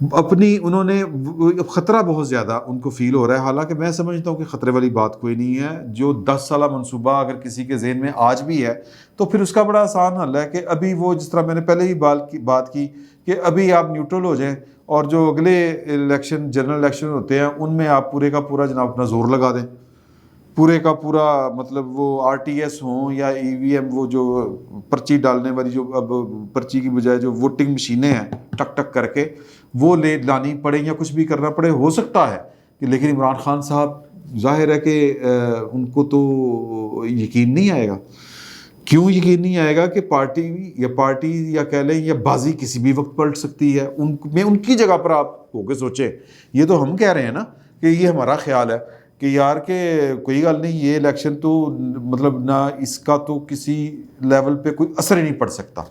اپنی انہوں نے خطرہ بہت زیادہ ان کو فیل ہو رہا ہے، حالانکہ میں سمجھتا ہوں کہ خطرے والی بات کوئی نہیں ہے. جو 10 سالہ منصوبہ اگر کسی کے ذہن میں آج بھی ہے تو پھر اس کا بڑا آسان حل ہے کہ ابھی وہ جس طرح میں نے پہلے ہی بات کی کہ ابھی آپ نیوٹرل ہو جائیں اور جو اگلے الیکشن جنرل الیکشن ہوتے ہیں ان میں آپ پورے کا پورا جناب اپنا زور لگا دیں، پورے کا پورا مطلب وہ آر ٹی ایس ہوں یا ای وی ایم، وہ جو پرچی ڈالنے والی جو اب پرچی کی بجائے جو ووٹنگ مشینیں ہیں ٹک ٹک کر کے وہ لانی پڑے یا کچھ بھی کرنا پڑے، ہو سکتا ہے کہ. لیکن عمران خان صاحب ظاہر ہے کہ ان کو تو یقین نہیں آئے گا. کیوں یقین نہیں آئے گا؟ کہ پارٹی یا کہہ لیں یا بازی کسی بھی وقت پلٹ سکتی ہے. ان کی جگہ پر آپ ہو کے سوچیں. یہ تو ہم کہہ رہے ہیں نا کہ یہ ہمارا خیال ہے کہ یار کہ کوئی گل نہیں، یہ الیکشن تو مطلب نہ اس کا تو کسی لیول پہ کوئی اثر ہی نہیں پڑ سکتا،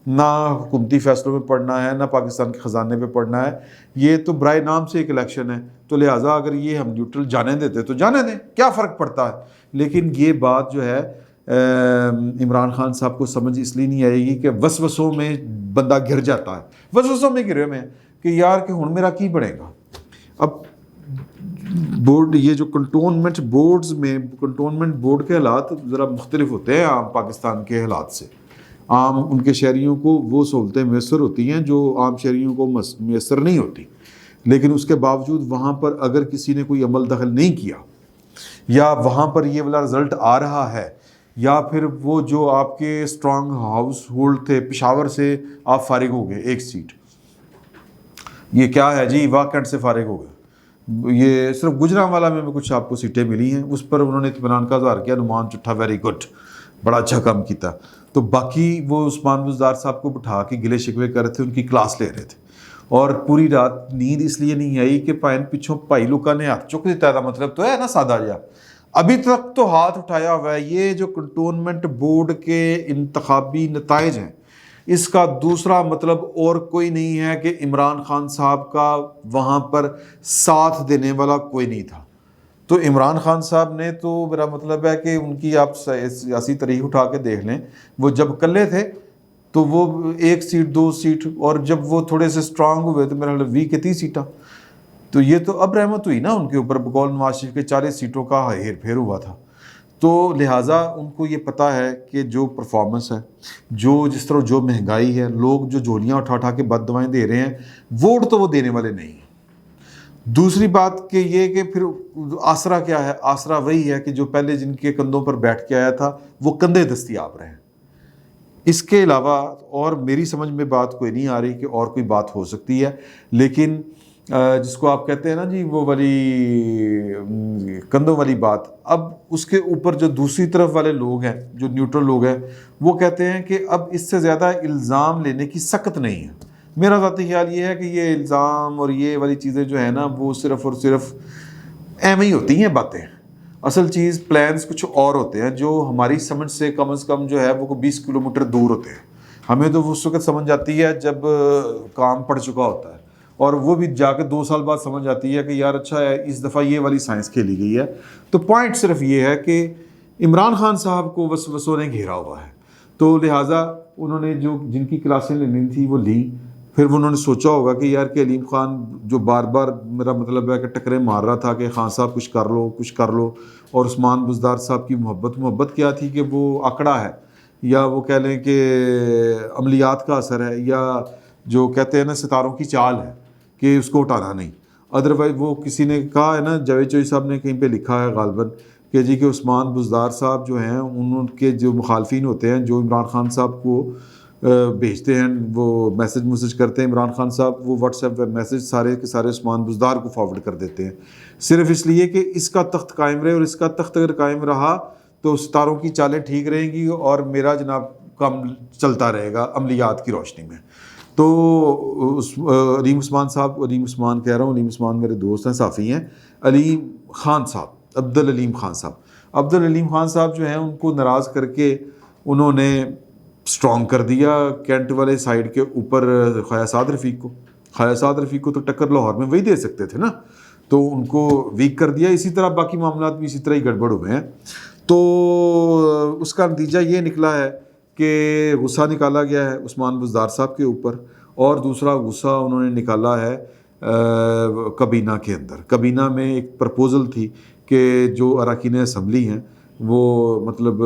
نہ حکومتی فیصلوں میں پڑنا ہے، نہ پاکستان کے خزانے پہ پڑنا ہے. یہ تو برائے نام سے ایک الیکشن ہے، تو لہٰذا اگر یہ ہم نیوٹرل جانے دیتے تو جانے دیں، کیا فرق پڑتا ہے. لیکن یہ بات جو ہے عمران خان صاحب کو سمجھ اس لیے نہیں آئے گی کہ وسوسوں میں بندہ گر جاتا ہے، وسوسوں میں گرے میں کہ یار کہ ہن میرا کی بنے گا. اب بورڈ، یہ جو کنٹونمنٹ بورڈ کے حالات ذرا مختلف ہوتے ہیں عام پاکستان کے حالات سے. عام ان کے شہریوں کو وہ سہولتیں میسر ہوتی ہیں جو عام شہریوں کو میسر نہیں ہوتی، لیکن اس کے باوجود وہاں پر اگر کسی نے کوئی عمل دخل نہیں کیا یا وہاں پر یہ والا رزلٹ آ رہا ہے، یا پھر وہ جو آپ کے اسٹرانگ ہاؤس ہولڈ تھے، پشاور سے آپ فارغ ہو گئے 1 سیٹ، یہ کیا ہے جی واقعہ سے فارغ ہو گئے. یہ صرف گجرانوالہ میں کچھ آپ کو سیٹیں ملی ہیں، اس پر انہوں نے اطمینان کا اظہار کیا، نعمان چٹھا ویری گڈ، بڑا اچھا کام کیتا. تو باقی وہ عثمان بزدار صاحب کو بٹھا کے گلے شکوے کر رہے تھے، ان کی کلاس لے رہے تھے، اور پوری رات نیند اس لیے نہیں آئی کہ پائن پچھوں پائی لوکا نے ہاتھ چک دیتا تھا. مطلب تو ہے نا سادہ جا، ابھی تک تو ہاتھ اٹھایا ہوا ہے. یہ جو کنٹونمنٹ بورڈ کے انتخابی نتائج ہیں، اس کا دوسرا مطلب اور کوئی نہیں ہے کہ عمران خان صاحب کا وہاں پر ساتھ دینے والا کوئی نہیں تھا. تو عمران خان صاحب نے تو، میرا مطلب ہے کہ ان کی آپ سیاسی تاریخ اٹھا کے دیکھ لیں، وہ جب کلے تھے تو وہ 1 سیٹ 2 سیٹ، اور جب وہ تھوڑے سے اسٹرانگ ہوئے تو میرا مطلب 20 کے 30 سیٹاں. تو یہ تو اب رحمت ہوئی نا ان کے اوپر، بقول نواز شریف کے 40 سیٹوں کا ہیر پھیر ہوا تھا. تو لہٰذا ان کو یہ پتہ ہے کہ جو پرفارمنس ہے، جو جس طرح جو مہنگائی ہے، لوگ جو جھولیاں اٹھا اٹھا کے بد دعائیں دے رہے ہیں، ووٹ تو وہ دینے والے نہیں ہیں. دوسری بات کہ یہ کہ پھر آسرا کیا ہے؟ آسرا وہی ہے کہ جو پہلے جن کے کندھوں پر بیٹھ کے آیا تھا وہ کندھے دستیاب رہے. اس کے علاوہ اور میری سمجھ میں بات کوئی نہیں آ رہی کہ اور کوئی بات ہو سکتی ہے. لیکن جس کو آپ کہتے ہیں نا جی وہ والی کندھوں والی بات، اب اس کے اوپر جو دوسری طرف والے لوگ ہیں، جو نیوٹرل لوگ ہیں، وہ کہتے ہیں کہ اب اس سے زیادہ الزام لینے کی سخت نہیں ہے. میرا ذاتی خیال یہ ہے کہ یہ الزام اور یہ والی چیزیں جو ہیں نا وہ صرف اور صرف ایم ہی ہوتی ہیں باتیں. اصل چیز پلانز کچھ اور ہوتے ہیں جو ہماری سمجھ سے کم از کم جو ہے وہ 20 کلومیٹر دور ہوتے ہیں. ہمیں تو اس وقت سمجھ آتی ہے جب کام پڑ چکا ہوتا ہے، اور وہ بھی جا کے 2 سال بعد سمجھ آتی ہے کہ یار اچھا ہے اس دفعہ یہ والی سائنس کھیلی گئی ہے. تو پوائنٹ صرف یہ ہے کہ عمران خان صاحب کو وسوسوں نے گھیرا ہوا ہے، تو لہٰذا انہوں نے جن کی کلاسیں لینی تھی وہ لیں. پھر انہوں نے سوچا ہوگا کہ یار کہ علیم خان جو بار بار میرا مطلب ہے کہ ٹکرے مار رہا تھا کہ خان صاحب کچھ کر لو، اور عثمان بزدار صاحب کی محبت کیا تھی کہ وہ آکڑا ہے، یا وہ کہہ لیں کہ عملیات کا اثر ہے، یا جو کہتے ہیں نا ستاروں کی چال ہے کہ اس کو اٹھانا نہیں. ادروائز وہ کسی نے کہا ہے نا، جاوید چوئی صاحب نے کہیں پہ لکھا ہے غالباً کہ جی کہ عثمان بزدار صاحب جو ہیں ان کے جو مخالفین ہوتے ہیں جو عمران خان صاحب کو بھیجتے ہیں، وہ میسج کرتے ہیں عمران خان صاحب، وہ واٹس ایپ میسج سارے کے سارے عثمان بزدار کو فارورڈ کر دیتے ہیں، صرف اس لیے کہ اس کا تخت قائم رہے. اور اس کا تخت اگر قائم رہا تو ستاروں کی چالیں ٹھیک رہیں گی اور میرا جناب کام چلتا رہے گا عملیات کی روشنی میں. تو علیم عثمان صاحب، علیم عثمان کہہ رہا ہوں، علیم عثمان میرے دوست ہیں، صحافی ہیں، علیم خان صاحب، عبدالعلیم خان صاحب جو ہیں ان کو ناراض کر کے انہوں نے سٹرونگ کر دیا کینٹ والے سائیڈ کے اوپر خواجہ سعد رفیق کو تو ٹکر لاہور میں وہی دے سکتے تھے نا، تو ان کو ویک کر دیا. اسی طرح باقی معاملات بھی اسی طرح ہی گڑبڑ ہوئے ہیں. تو اس کا نتیجہ یہ نکلا ہے کہ غصہ نکالا گیا ہے عثمان بزدار صاحب کے اوپر، اور دوسرا غصہ انہوں نے نکالا ہے کابینہ کے اندر. کابینہ میں ایک پرپوزل تھی کہ جو اراکین اسمبلی ہیں وہ مطلب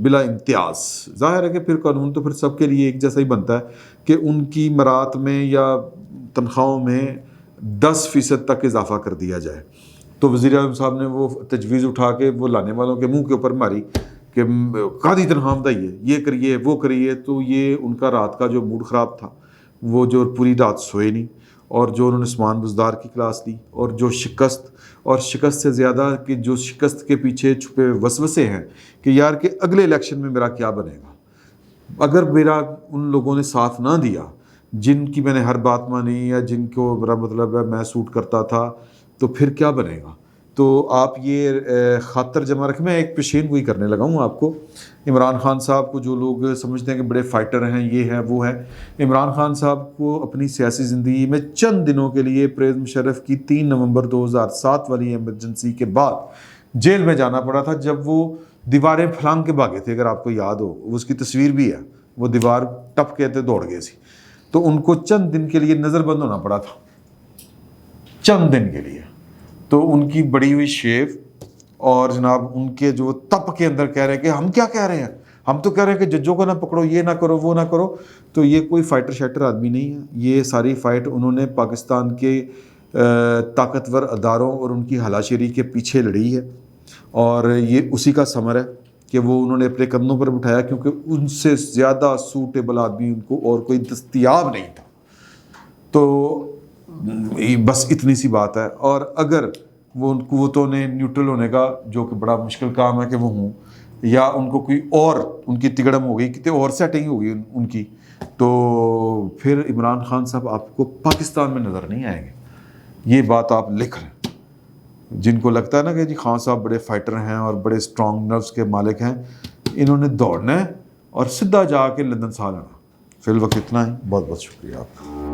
بلا امتیاز، ظاہر ہے کہ پھر قانون تو پھر سب کے لیے ایک جیسا ہی بنتا ہے کہ ان کی مرات میں یا تنخواہوں میں 10% تک اضافہ کر دیا جائے. تو وزیر اعظم صاحب نے وہ تجویز اٹھا کے وہ لانے والوں کے منہ کے اوپر ماری کہ قاضی تنخواہ بتائیے، یہ کریے وہ کریے. تو یہ ان کا رات کا جو موڈ خراب تھا، وہ جو پوری رات سوئے نہیں، اور جو انہوں نے عثمان بزدار کی کلاس لی، اور جو شکست، اور شکست سے زیادہ کہ جو شکست کے پیچھے چھپے وسوسے ہیں کہ یار کہ اگلے الیکشن میں میرا کیا بنے گا، اگر میرا ان لوگوں نے ساتھ نہ دیا جن کی میں نے ہر بات مانی یا جن کو میرا مطلب ہے میں سوٹ کرتا تھا، تو پھر کیا بنے گا. تو آپ یہ خاطر جمع رکھیں. میں ایک پیشین گوئی کرنے لگا ہوں آپ کو. عمران خان صاحب کو جو لوگ سمجھتے ہیں کہ بڑے فائٹر ہیں، یہ ہیں وہ ہیں، عمران خان صاحب کو اپنی سیاسی زندگی میں چند دنوں کے لیے پرویز مشرف کی 3 نومبر 2007 والی ایمرجنسی کے بعد جیل میں جانا پڑا تھا، جب وہ دیواریں پھلانگ کے بھاگے تھے. اگر آپ کو یاد ہو، اس کی تصویر بھی ہے، وہ دیوار ٹپ کے تھے، دوڑ گئے سی. تو ان کو چند دن کے لیے نظر بند ہونا پڑا تھا، چند دن کے لیے. تو ان کی بڑی ہوئی شیو، اور جناب ان کے جو تپ کے اندر کہہ رہے ہیں کہ ہم کیا کہہ رہے ہیں، ہم تو کہہ رہے ہیں کہ ججوں کو نہ پکڑو، یہ نہ کرو وہ نہ کرو. تو یہ کوئی فائٹر شائٹر آدمی نہیں ہے. یہ ساری فائٹ انہوں نے پاکستان کے طاقتور اداروں اور ان کی ہلاشیری کے پیچھے لڑی ہے، اور یہ اسی کا ثمر ہے کہ وہ انہوں نے اپنے کندھوں پر بٹھایا، کیونکہ ان سے زیادہ سوٹیبل آدمی ان کو اور کوئی دستیاب نہیں تھا. تو بس اتنی سی بات ہے. اور اگر وہ ان قوتوں نے نیوٹرل ہونے کا، جو کہ بڑا مشکل کام ہے کہ وہ ہوں، یا ان کو کوئی اور ان کی تگڑم ہو گئی، کتنے اور سیٹنگ ہو گئی ان کی، تو پھر عمران خان صاحب آپ کو پاکستان میں نظر نہیں آئیں گے. یہ بات آپ لکھ لیں. جن کو لگتا ہے نا کہ جی خان صاحب بڑے فائٹر ہیں اور بڑے اسٹرانگ نروز کے مالک ہیں، انہوں نے دوڑنا ہے اور سیدھا جا کے لندن سا لینا. فی الوقت اتنا ہی. بہت بہت شکریہ آپ کا.